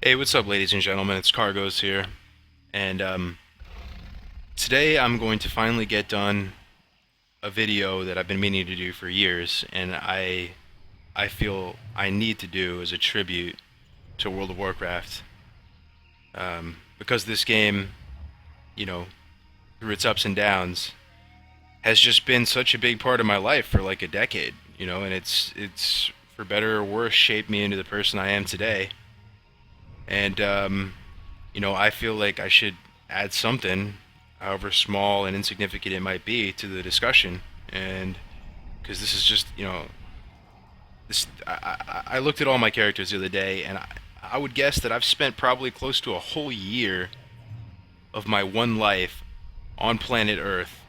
Hey, what's up, ladies and gentlemen? It's Kargoz here, and today I'm going to finally get done a video that I've been meaning to do for years, and I feel I need to do as a tribute to World of Warcraft, because this game, you know, through its ups and downs, has just been such a big part of my life for like a decade, and it's for better or worse shaped me into the person I am today, and I feel like I should add something, however small and insignificant it might be, to the discussion. And because this is just, this, I looked at all my characters the other day, and I would guess that I've spent probably close to a whole year of my one life on planet Earth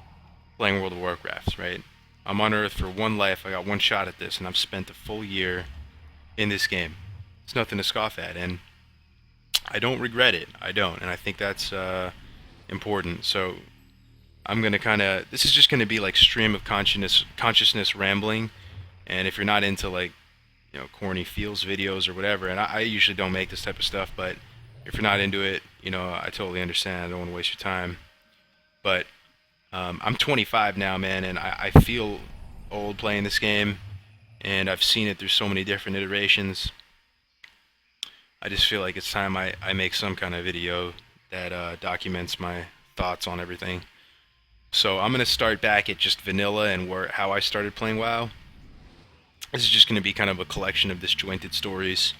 playing World of Warcraft, right? I'm on Earth for one life, I got one shot at this, and I've spent a full year in this game. It's nothing to scoff at, and I don't regret it. I don't, and I think that's important. So I'm gonna kind of. This is just gonna be like stream of consciousness rambling. And if you're not into like corny feels videos or whatever, and I usually don't make this type of stuff, but if you're not into it, I totally understand. I don't want to waste your time. But I'm 25 now, man, and I feel old playing this game, and I've seen it through so many different iterations. I just feel like it's time I make some kind of video that documents my thoughts on everything. So I'm gonna start back at just vanilla and how I started playing WoW. This is just gonna be kind of a collection of disjointed stories,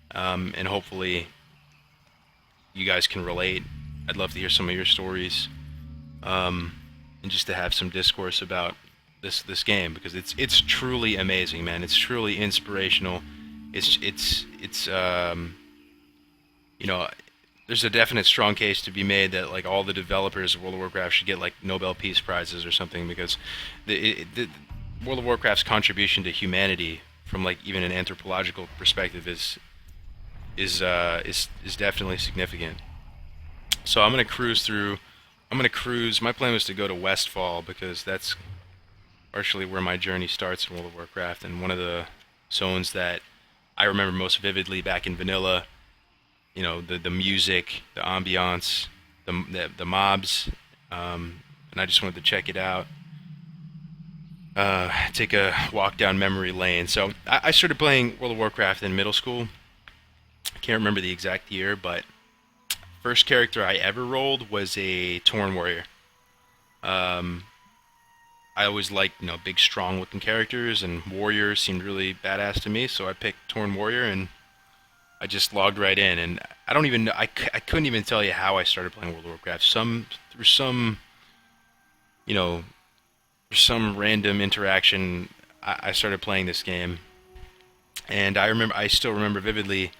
and hopefully you guys can relate. I'd love to hear some of your stories, and just to have some discourse about this game, because it's truly amazing, man. It's truly inspirational. It's you know, there's a definite strong case to be made that like all the developers of World of Warcraft should get like Nobel Peace Prizes or something, because the World of Warcraft's contribution to humanity from like even an anthropological perspective is definitely significant. So I'm gonna cruise through. I'm gonna cruise. My plan was to go to Westfall because that's partially where my journey starts in World of Warcraft, and one of the zones that I remember most vividly back in vanilla. The music, the ambiance, the mobs, and I just wanted to check it out. Take a walk down memory lane. So I started playing World of Warcraft in middle school. I can't remember the exact year, but first character I ever rolled was a Tauren warrior. Um, I always liked big strong looking characters, and warriors seemed really badass to me, so I picked Tauren warrior and I just logged right in, and I don't even know. I couldn't even tell you how I started playing World of Warcraft. Through some you know through some random interaction, I started playing this game, and I still remember vividly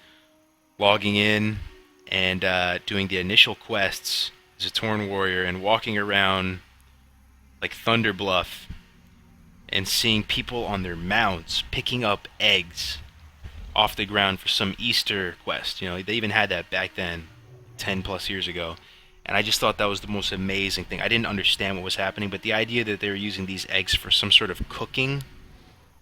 logging in and doing the initial quests as a Tauren warrior and walking around like Thunder Bluff and seeing people on their mounts picking up eggs off the ground for some Easter quest. They even had that back then, 10 plus years ago. And I just thought that was the most amazing thing. I didn't understand what was happening, but the idea that they were using these eggs for some sort of cooking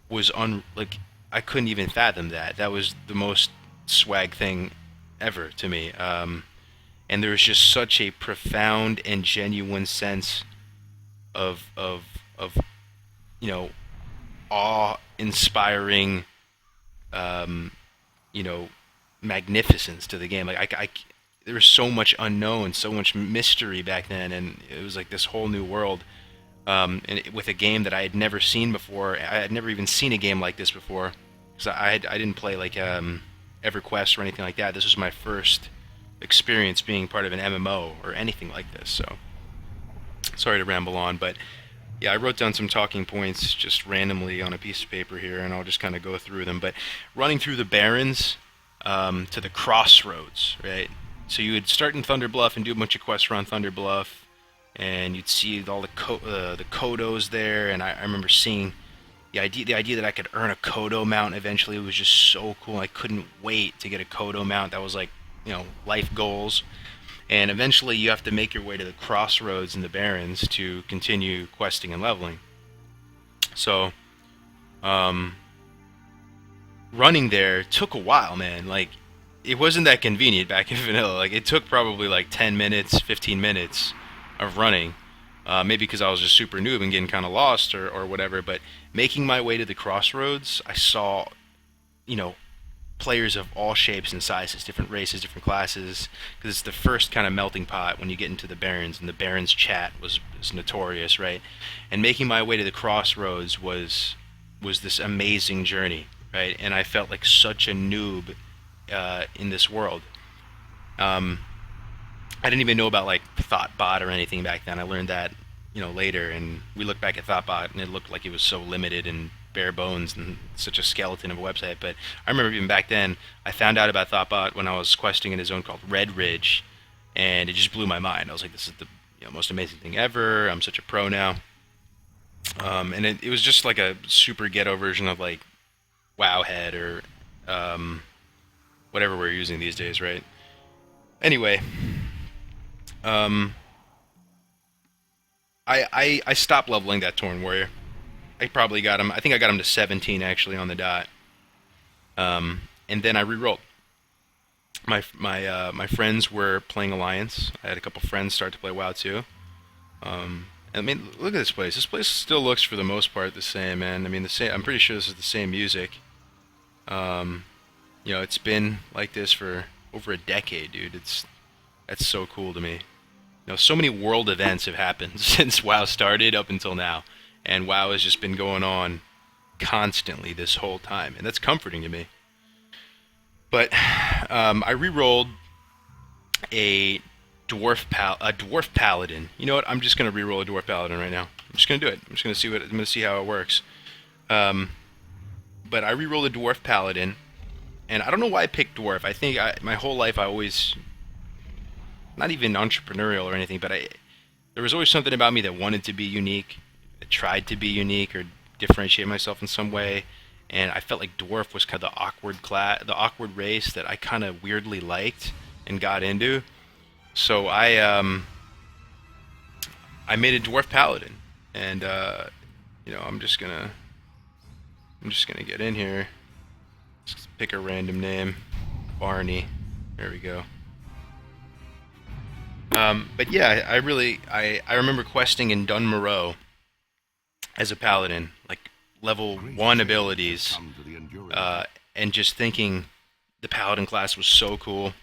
was like I couldn't even fathom that. That was the most swag thing ever to me. And there was just such a profound and genuine sense of you know awe-inspiring um, you know, magnificence to the game. Like there was so much unknown, so much mystery back then, and it was like this whole new world. With a game that I had never seen before. I had never even seen a game like this before, because I didn't play like EverQuest or anything like that. This was my first experience being part of an MMO or anything like this. So sorry to ramble on, but yeah, I wrote down some talking points just randomly on a piece of paper here, and I'll just kind of go through them. But running through the Barrens to the crossroads, right? So you would start in Thunder Bluff and do a bunch of quests around Thunder Bluff, and you'd see all the Kodos there. And I remember seeing the idea that I could earn a Kodo mount eventually was just so cool. I couldn't wait to get a Kodo mount. That was like life goals. And eventually you have to make your way to the crossroads in the Barrens to continue questing and leveling. So, running there took a while, man. Like, it wasn't that convenient back in vanilla. Like it took probably like 10 minutes, 15 minutes of running. Maybe because I was just super noob and getting kind of lost or whatever. But making my way to the crossroads, I saw, you know, players of all shapes and sizes, different races, different classes, because it's the first kind of melting pot when you get into the Barrens, and the Barrens chat was notorious, right? And making my way to the crossroads was this amazing journey, right? And I felt like such a noob in this world. Um, I didn't even know about like Thoughtbot or anything back then. I learned that, later, and we look back at Thoughtbot, and it looked like it was so limited and bare bones and such a skeleton of a website. But I remember even back then, I found out about Thoughtbot when I was questing in a zone called Red Ridge, and it just blew my mind. I was like, this is the most amazing thing ever. I'm such a pro now. And it was just like a super ghetto version of like Wowhead or whatever we're using these days, right? Anyway, um, I stopped leveling that Torn Warrior. I probably got him. I think I got him to 17 actually on the dot. And then I re-rolled. My friends were playing Alliance. I had a couple friends start to play WoW too. I mean, look at this place. This place still looks for the most part the same, man. I mean, the same. I'm pretty sure this is the same music. Um, it's been like this for over a decade, dude. That's so cool to me. So many world events have happened since WoW started up until now, and WoW has just been going on constantly this whole time, and that's comforting to me. But I re-rolled a dwarf paladin. You know what? I'm just gonna re-roll a dwarf paladin right now. I'm just gonna do it. I'm just gonna see how it works. But I re-rolled a dwarf paladin, and I don't know why I picked dwarf. I think my whole life I always, not even entrepreneurial or anything, but there was always something about me that wanted to be unique, that tried to be unique or differentiate myself in some way. And I felt like dwarf was kind of the awkward race that I kind of weirdly liked and got into. So I made a dwarf paladin, and I'm just gonna get in here. Just pick a random name, Barney. There we go. But yeah, I remember questing in Dunmoreau as a paladin, like level 1 abilities, and just thinking the paladin class was so cool.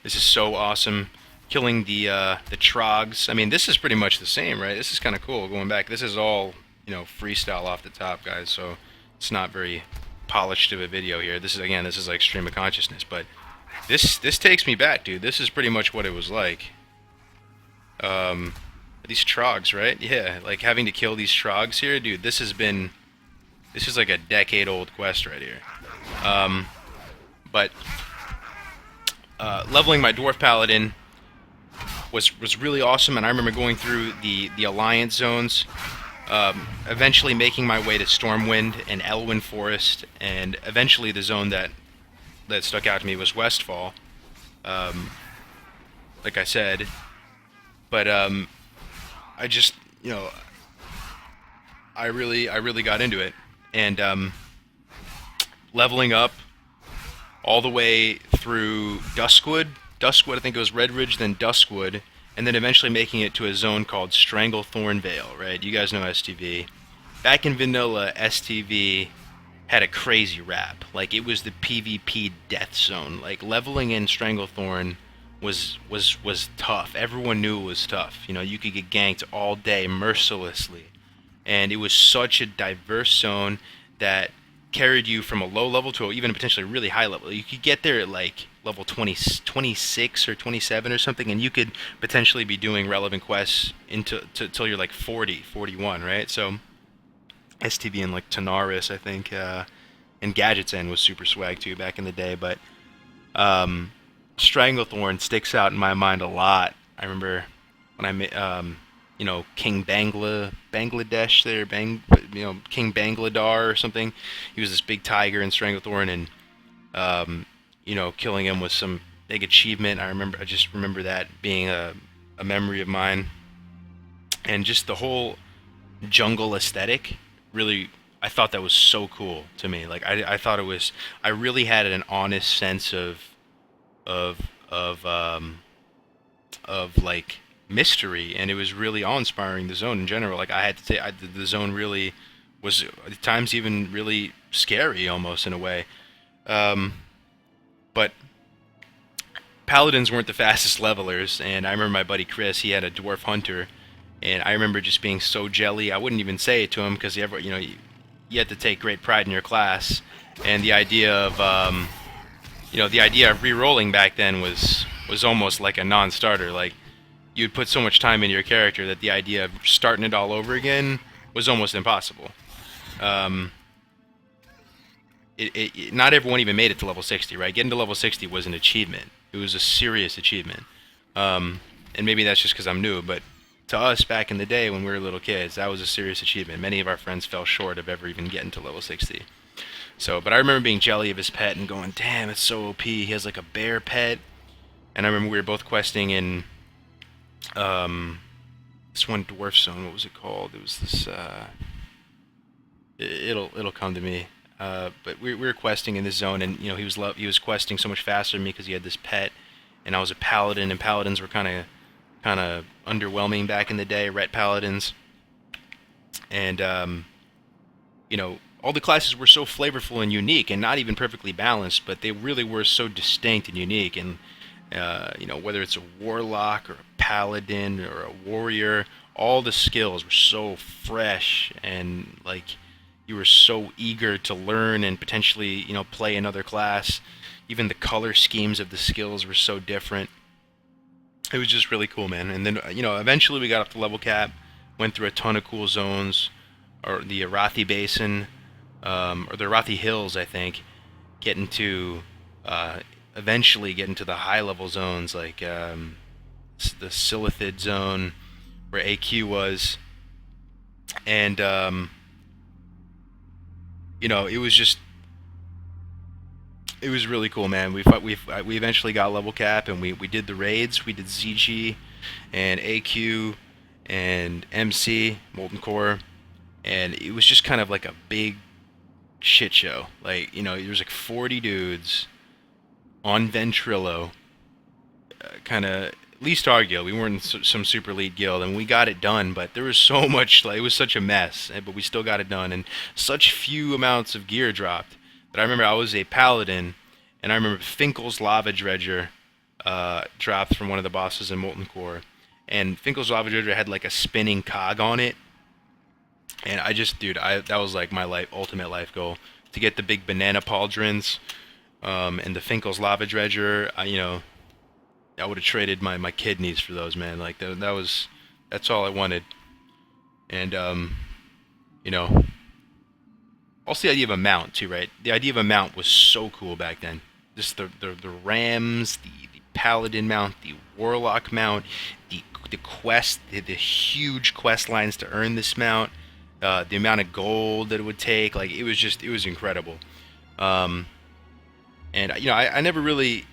This is so awesome. Killing the trogs. I mean, this is pretty much the same, right? This is kind of cool going back. This is all, freestyle off the top, guys, so it's not very polished of a video here. This is like stream of consciousness, but this takes me back, dude. This is pretty much what it was like. These trogs, right? Yeah, like having to kill these trogs here, dude. This is like a decade-old quest right here. But leveling my dwarf paladin was really awesome, and I remember going through the alliance zones, eventually making my way to Stormwind and Elwyn Forest, and eventually the zone that stuck out to me was Westfall. Like I said, but I just I really got into it, and leveling up all the way through Duskwood. I think it was Red Ridge, then Duskwood, and then eventually making it to a zone called Stranglethorn Vale, right? You guys know STV. Back in vanilla, STV had a crazy rap. Like, it was the PvP death zone. Like, leveling in Stranglethorn was tough. Everyone knew it was tough. You could get ganked all day mercilessly. And it was such a diverse zone that carried you from a low level to even potentially a really high level. You could get there at like level 26 or 27 or something, and you could potentially be doing relevant quests till you're like 40, 41, right? So STV and like Tanaris, I think, and Gadget's End was super swag too back in the day. But Stranglethorn sticks out in my mind a lot. I remember when I met King Bangladesh there, King Bangladar or something. He was this big tiger in Stranglethorn, and killing him was some big achievement. I just remember that being a memory of mine, and just the whole jungle aesthetic really I thought that was so cool to me. Like I thought it was. I really had an honest sense of of um of like mystery, and it was really awe-inspiring. The zone in general, like I had to say, the zone really was at times even really scary, almost in a way. Um, but paladins weren't the fastest levelers, and I remember my buddy Chris, he had a dwarf hunter, and I remember just being so jelly. I wouldn't even say it to him because you had to take great pride in your class, and the idea of re-rolling back then was almost like a non-starter. Like you'd put so much time into your character that the idea of starting it all over again was almost impossible. Um, not everyone even made it to level 60, right? Getting to level 60 was an achievement. It was a serious achievement. And maybe that's just because I'm new, but to us back in the day when we were little kids, that was a serious achievement. Many of our friends fell short of ever even getting to level 60. So, but I remember being jelly of his pet and going, damn, it's so OP. He has like a bear pet. And I remember we were both questing in um, this one dwarf zone. What was it called? It was this. It'll come to me. But we were questing in this zone, and he was questing so much faster than me because he had this pet, and I was a paladin, and paladins were kind of underwhelming back in the day, ret paladins, and all the classes were so flavorful and unique, and not even perfectly balanced, but they really were so distinct and unique, and whether it's a warlock or a paladin or a warrior, all the skills were so fresh and like you were so eager to learn and potentially, play another class. Even the color schemes of the skills were so different. It was just really cool, man. And then, eventually we got up to level cap, went through a ton of cool zones, or the Arathi Basin, or the Arathi Hills, I think, getting to, eventually getting to the high level zones like the Silithid zone, where AQ was, and it was just it was really cool, man. We eventually got level cap, and we did the raids. We did ZG and AQ and MC Molten Core, and it was just kind of like a big shit show. Like there was like 40 dudes on Ventrilo, kind of least arguably. We weren't in some super elite guild, and we got it done. But there was so much, like it was such a mess, but we still got it done, and such few amounts of gear dropped. But I remember I was a paladin, and I remember Finkel's Lava Dredger dropped from one of the bosses in Molten Core, and Finkel's Lava Dredger had like a spinning cog on it, and that was like my ultimate life goal, to get the big banana pauldrons, and the Finkel's Lava Dredger. I would have traded my kidneys for those, man. Like that's all I wanted. And you know, also the idea of a mount too, right? The idea of a mount was so cool back then. Just the rams, the paladin mount, the warlock mount, the quest, the huge quest lines to earn this mount, the amount of gold that it would take, like it was incredible. And I never really.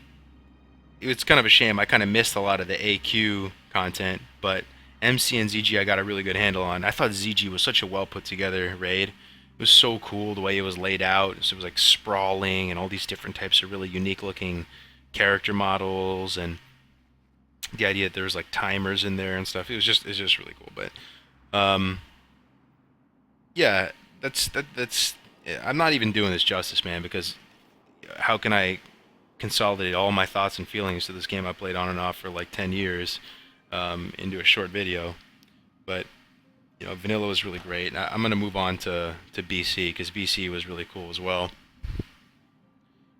It's kind of a shame. I kind of missed a lot of the AQ content, but MC and ZG I got a really good handle on. I thought ZG was such a well put together raid. It was so cool the way it was laid out. So it was like sprawling and all these different types of really unique looking character models, and the idea that there was like timers in there and stuff. It's just really cool. But yeah, that's. I'm not even doing this justice, man, because how can I consolidate all my thoughts and feelings to this game I played on and off for like 10 years into a short video? But vanilla was really great. I'm gonna move on to BC, because BC was really cool as well.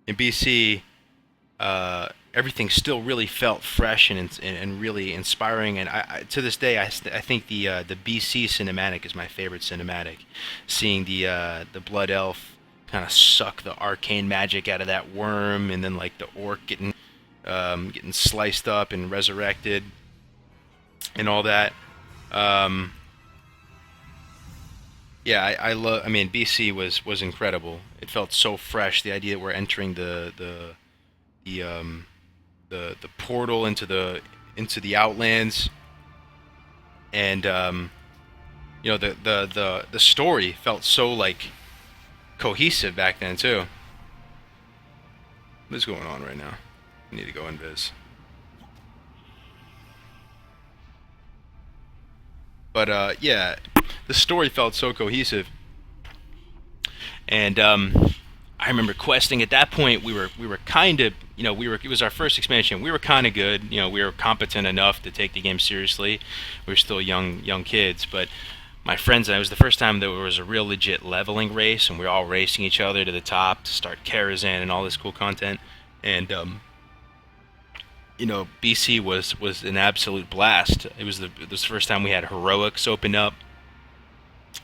In BC, everything still really felt fresh and really inspiring. And to this day, I think the BC cinematic is my favorite cinematic. Seeing the blood elf kind of suck the arcane magic out of that worm, and then like the orc getting sliced up and resurrected, and all that. Yeah, I love. I mean, BC was incredible. It felt so fresh. The idea that we're entering the portal into the Outlands, and the story felt so like cohesive back then too. What is going on right now? I need to go invis. But yeah, the story felt so cohesive, and I remember questing. At that point, we were kind of, we were, it was our first expansion. We were kind of good. We were competent enough to take the game seriously. We were still young kids, but my friends and I, it was the first time that there was a real legit leveling race, and we were all racing each other to the top to start Karazhan and all this cool content. And BC was an absolute blast. It was the first time we had heroics open up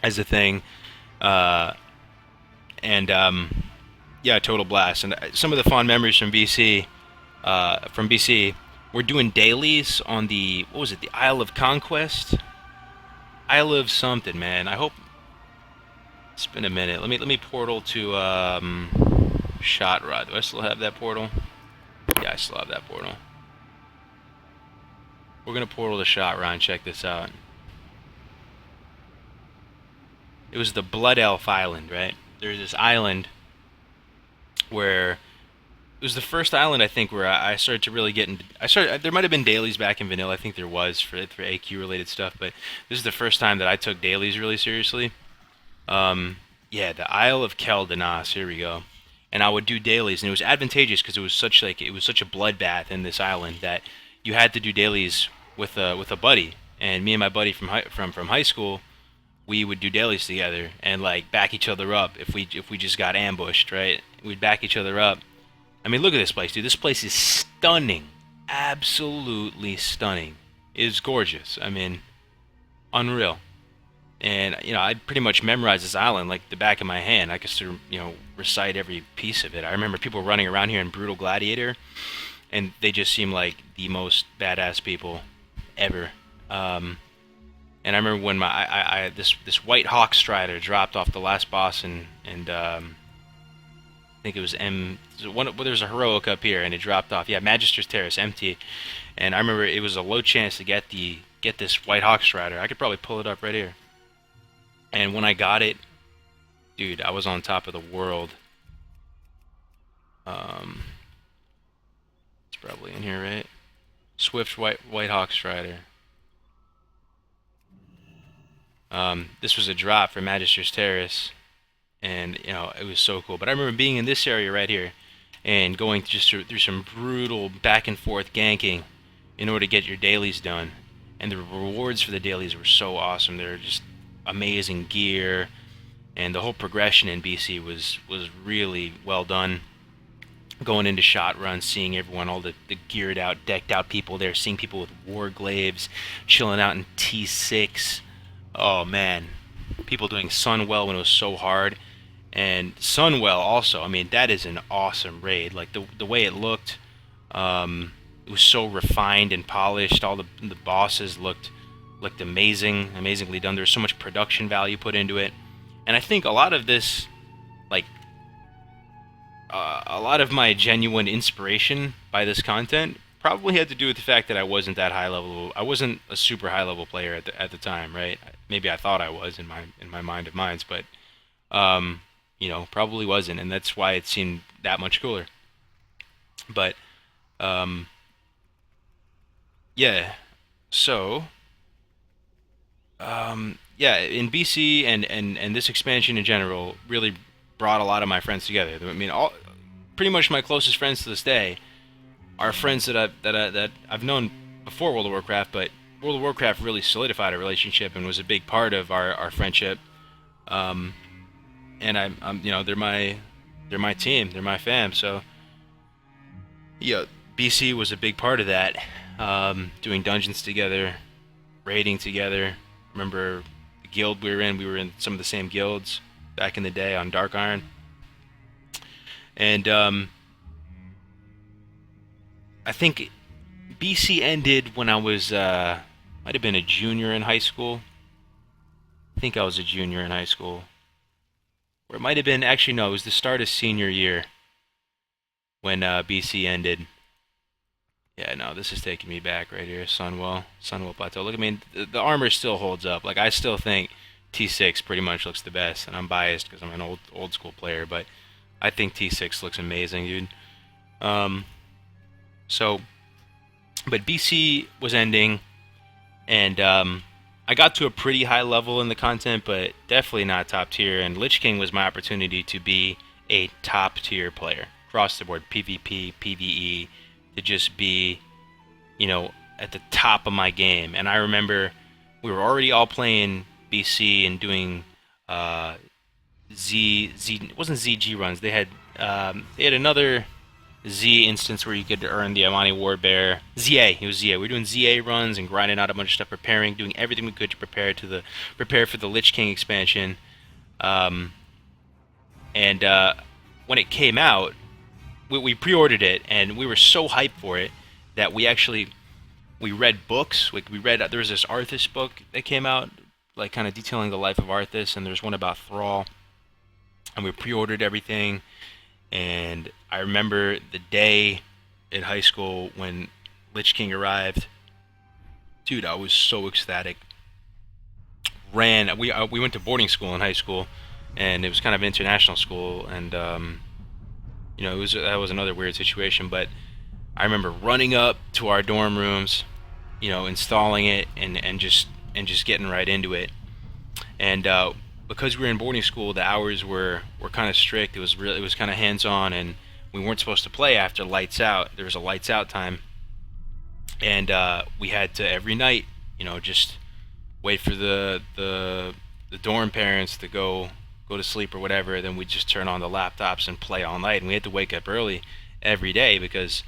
as a thing, uh, and yeah, total blast. And some of the fond memories from BC, we're doing dailies on the, what was it, the Isle of Conquest, Isle of something, man. I hope it's been a minute. Let me portal to Shot Rod. Do I still have that portal? Yeah, I still have that portal. We're gonna portal to Shot Rod and check this out. It was the Blood Elf Island, right? There's this island where it was the first island I think where I started to really get into. I started. There might have been dailies back in vanilla. I think there was for AQ related stuff, but this is the first time that I took dailies really seriously. Yeah, the Isle of Keldanas. Here we go. And I would do dailies, and it was advantageous because it was such a bloodbath in this island that you had to do dailies with a buddy. And me and my buddy from high school, we would do dailies together and like back each other up if we just got ambushed, right? We'd back each other up. I mean, look at this place, dude. This place is stunning, absolutely stunning. It's gorgeous. I mean, unreal. And I pretty much memorized this island like the back of my hand. I could still, recite every piece of it. I remember people running around here in Brutal Gladiator, and they just seem like the most badass people ever. And I remember when this White Hawk Strider dropped off the last boss, and I think it was there's a heroic up here, and it dropped off. Yeah, Magister's Terrace, empty. And I remember it was a low chance to get this White Hawk Strider. I could probably pull it up right here. And when I got it, dude, I was on top of the world. It's probably in here, right? Swift White Hawk Strider. This was a drop for Magister's Terrace, and it was so cool. But I remember being in this area right here, and going just through some brutal back and forth ganking in order to get your dailies done. And the rewards for the dailies were so awesome. They were just amazing gear, and the whole progression in BC was really well done. Going into shot runs, seeing everyone, all the geared out, decked out people there, seeing people with war glaives, chilling out in T6. Oh man, people doing Sunwell when it was so hard, and Sunwell also. I mean, that is an awesome raid. Like the way it looked, it was so refined and polished. All the bosses looked amazingly done. There's so much production value put into it, and I think a lot of this, like, a lot of my genuine inspiration by this content probably had to do with the fact that I wasn't that high level. I wasn't a super high level player at the time, right? Maybe I thought I was in my mind of minds, but probably wasn't, and that's why it seemed that much cooler. But yeah, so yeah, in BC and this expansion in general really brought a lot of my friends together. I mean, pretty much my closest friends to this day are friends that I've known before World of Warcraft, but World of Warcraft really solidified a relationship and was a big part of our friendship. And they're my team, they're my fam. So yeah, BC was a big part of that. Doing dungeons together, raiding together. Remember the guild we were in some of the same guilds back in the day on Dark Iron. And I think BC ended when I was might have been a junior in high school. I think I was a junior in high school. Or it might have been, actually no, it was the start of senior year when BC ended. Yeah, no, this is taking me back right here. Sunwell Plateau. Look, I mean, the armor still holds up. Like, I still think T6 pretty much looks the best, and I'm biased because I'm an old school player, but I think T6 looks amazing, dude. Um, so, but BC was ending, and I got to a pretty high level in the content, but definitely not top tier. And Lich King was my opportunity to be a top tier player across the board, PvP, PvE, to just be, at the top of my game. And I remember we were already all playing BC and doing it wasn't ZG runs. They had another Z instance where you could earn the Amani Warbear. ZA, it was ZA. We were doing ZA runs and grinding out a bunch of stuff, preparing, doing everything we could to prepare for the Lich King expansion. And when it came out, we pre-ordered it, and we were so hyped for it that we read books. There was this Arthas book that came out, like kind of detailing the life of Arthas, and there's one about Thrall. And we pre-ordered everything, and I remember the day in high school when Lich King arrived. Dude, I was so ecstatic. We went to boarding school in high school, and it was kind of international school, and that was another weird situation. But I remember running up to our dorm rooms, installing it, and just getting right into it. And because we were in boarding school, the hours were kind of strict. It was kind of hands-on, and we weren't supposed to play after lights out. There was a lights out time, and we had to every night, just wait for the dorm parents to go to sleep or whatever. Then we'd just turn on the laptops and play all night. And we had to wake up early every day because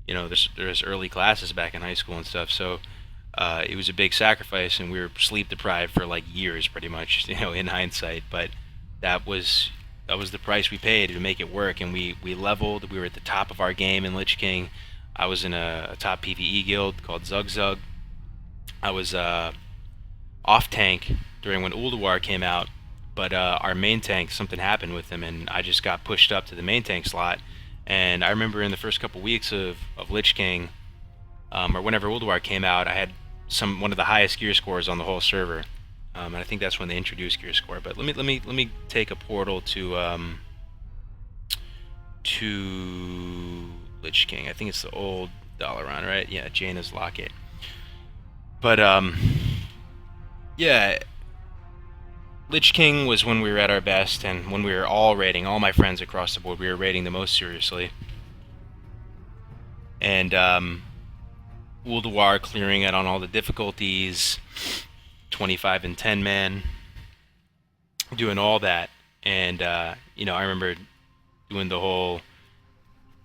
there's early classes back in high school and stuff. So it was a big sacrifice, and we were sleep deprived for like years, pretty much, in hindsight. But that was the price we paid to make it work, and we leveled. We were at the top of our game in Lich King. I was in a top PvE guild called Zug Zug. I was off tank during when Ulduar came out, but our main tank, something happened with him, and I just got pushed up to the main tank slot. And I remember in the first couple weeks of Lich King, or whenever Ulduar came out, I had one of the highest gear scores on the whole server, and I think that's when they introduced gear score. But let me take a portal to Lich King. I think it's the old Dalaran, right? Yeah, Jaina's Locket. But yeah, Lich King was when we were at our best, and when we were all raiding, all my friends across the board, we were raiding the most seriously. And Ulduar clearing it on all the difficulties, 25 and 10 man, doing all that. And I remember doing the whole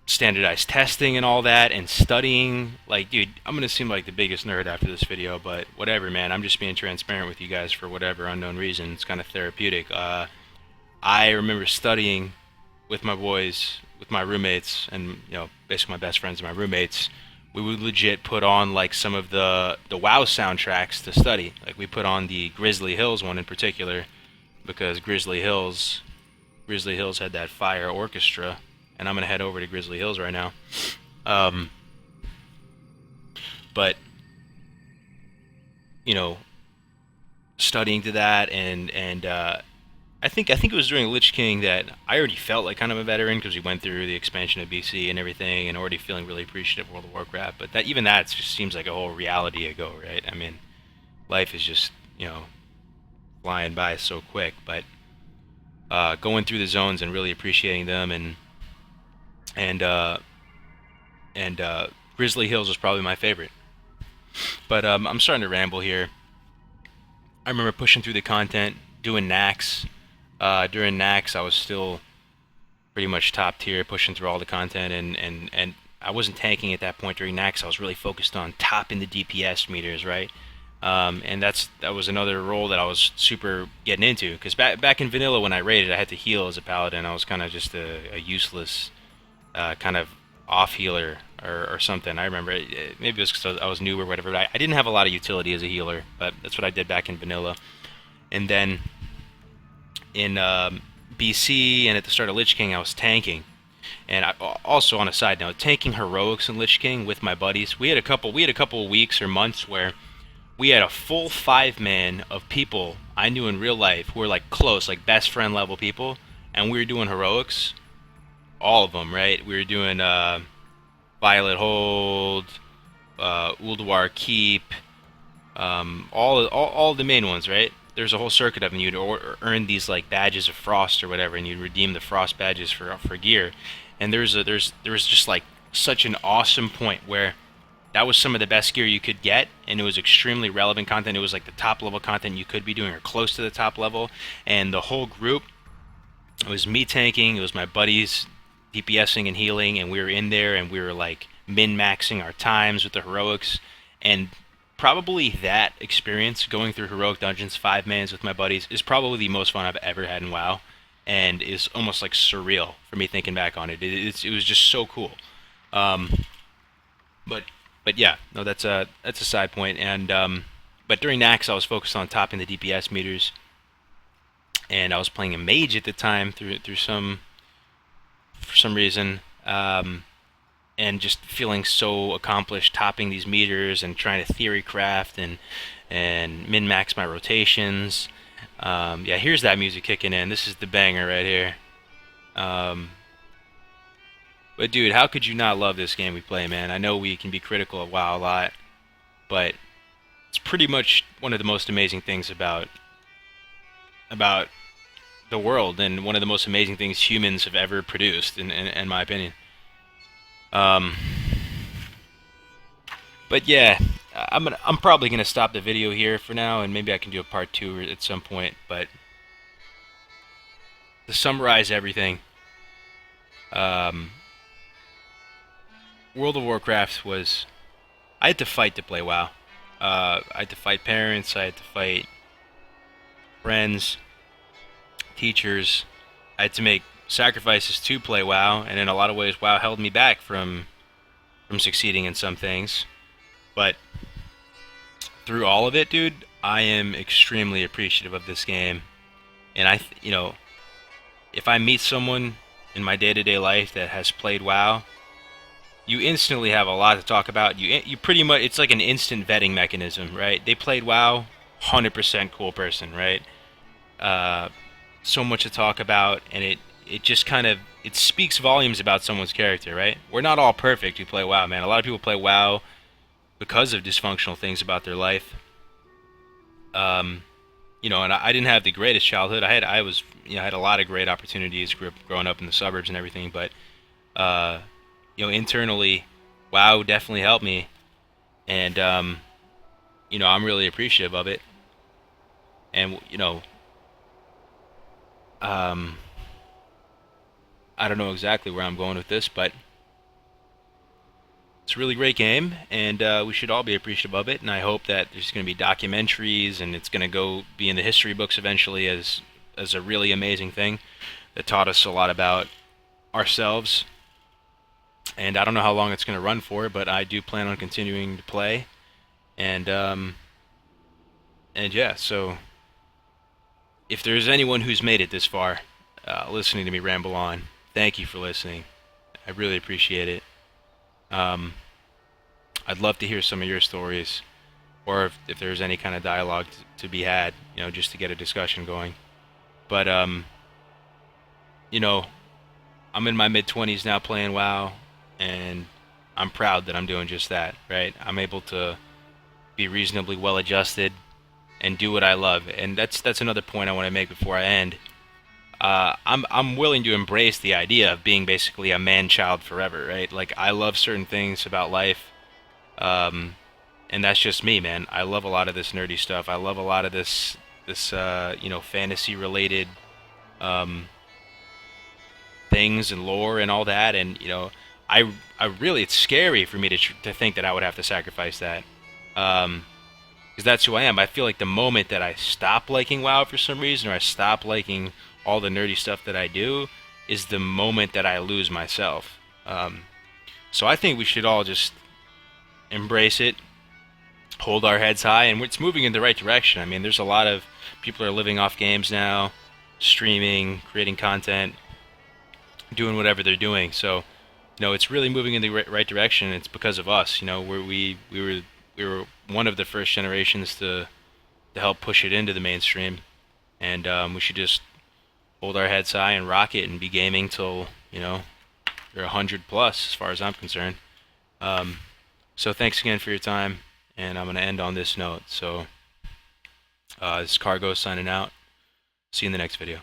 standardized testing and all that, and studying. Like, dude, I'm gonna seem like the biggest nerd after this video, but whatever, man. I'm just being transparent with you guys for whatever unknown reason. It's kind of therapeutic. I remember studying with my boys, with my roommates, and basically my best friends and my roommates. We would legit put on like some of the WoW soundtracks to study. Like, we put on the Grizzly Hills one in particular, because Grizzly Hills had that fire orchestra. And I'm gonna head over to Grizzly Hills right now. But studying to that, and I think it was during Lich King that I already felt like kind of a veteran, because we went through the expansion of BC and everything, and already feeling really appreciative of World of Warcraft. But that just seems like a whole reality ago, right? I mean, life is just flying by so quick. But going through the zones and really appreciating them, and Grizzly Hills was probably my favorite. But I'm starting to ramble here. I remember pushing through the content, doing Nax. During Nax, I was still pretty much top tier, pushing through all the content, and I wasn't tanking at that point during Nax. I was really focused on topping the DPS meters, right? And that was another role that I was super getting into, because back in vanilla when I raided, I had to heal as a paladin. I was kind of just a useless kind of off healer or something. I remember maybe it was because I was new or whatever. But I didn't have a lot of utility as a healer, but that's what I did back in vanilla. And then in BC and at the start of Lich King, I was tanking. And also, on a side note, tanking heroics in Lich King with my buddies. We had a couple of weeks or months where we had a full 5-man of people I knew in real life who were like close, like best friend level people, and we were doing heroics, all of them, right? We were doing Violet Hold, Ulduar Keep, all the main ones, right? There's a whole circuit of them. You'd earn these like badges of frost or whatever, and you'd redeem the frost badges for gear. And there was just like such an awesome point where that was some of the best gear you could get, and it was extremely relevant content. It was like the top level content you could be doing, or close to the top level. And the whole group, it was me tanking, it was my buddies DPSing and healing, and we were in there and we were like min-maxing our times with the heroics. And probably that experience, going through heroic dungeons 5 mans with my buddies, is probably the most fun I've ever had in WoW, and is almost like surreal for me thinking back on it. It was just so cool. Um, but but yeah, no, that's a side point. And but during Nax, I was focused on topping the DPS meters, and I was playing a mage at the time through some for some reason. And just feeling so accomplished topping these meters and trying to theory craft and min max my rotations. Yeah, here's that music kicking in. This is the banger right here. But dude, how could you not love this game we play, man? I know we can be critical of WoW a lot, but it's pretty much one of the most amazing things about the world, and one of the most amazing things humans have ever produced, in my opinion. Um, but yeah, I'm probably gonna stop the video here for now, and maybe I can do a part two at some point. But to summarize everything, um, World of Warcraft was, I had to fight to play WoW. I had to fight parents, I had to fight friends, teachers. I had to make sacrifices to play WoW, and in a lot of ways, WoW held me back from succeeding in some things. But through all of it, dude, I am extremely appreciative of this game. And if I meet someone in my day-to-day life that has played WoW, you instantly have a lot to talk about. You pretty much, it's like an instant vetting mechanism, right? They played WoW, 100% cool person, right? So much to talk about, and it just kind of, it speaks volumes about someone's character, right? We're not all perfect who play WoW, man. A lot of people play WoW because of dysfunctional things about their life. And I didn't have the greatest childhood. I had a lot of great opportunities growing up in the suburbs and everything, but internally, WoW definitely helped me, and I'm really appreciative of it. And I don't know exactly where I'm going with this, but it's a really great game, and we should all be appreciative of it. And I hope that there's going to be documentaries, and it's going to go be in the history books eventually as a really amazing thing that taught us a lot about ourselves. And I don't know how long it's going to run for, but I do plan on continuing to play. And yeah, so if there's anyone who's made it this far, listening to me ramble on, thank you for listening. I really appreciate it. I'd love to hear some of your stories, or if there's any kind of dialogue to be had, just to get a discussion going. But I'm in my mid-20s now playing WoW, and I'm proud that I'm doing just that, right? I'm able to be reasonably well adjusted and do what I love, and that's another point I want to make before I end. I'm willing to embrace the idea of being basically a man-child forever, right? Like, I love certain things about life, and that's just me, man. I love a lot of this nerdy stuff. I love a lot of this fantasy-related things and lore and all that, and I really, it's scary for me to think that I would have to sacrifice that, because that's who I am. I feel like the moment that I stop liking WoW for some reason, or I stop liking all the nerdy stuff that I do, is the moment that I lose myself. So I think we should all just embrace it, hold our heads high, and it's moving in the right direction. I mean, there's a lot of people are living off games now, streaming, creating content, doing whatever they're doing. So, it's really moving in the right direction. It's because of us. We were one of the first generations to to help push it into the mainstream. And we should just hold our heads high and rock it and be gaming till, you know, you're 100 plus as far as I'm concerned. So thanks again for your time, and I'm going to end on this note. So this is Kargoz signing out. See you in the next video.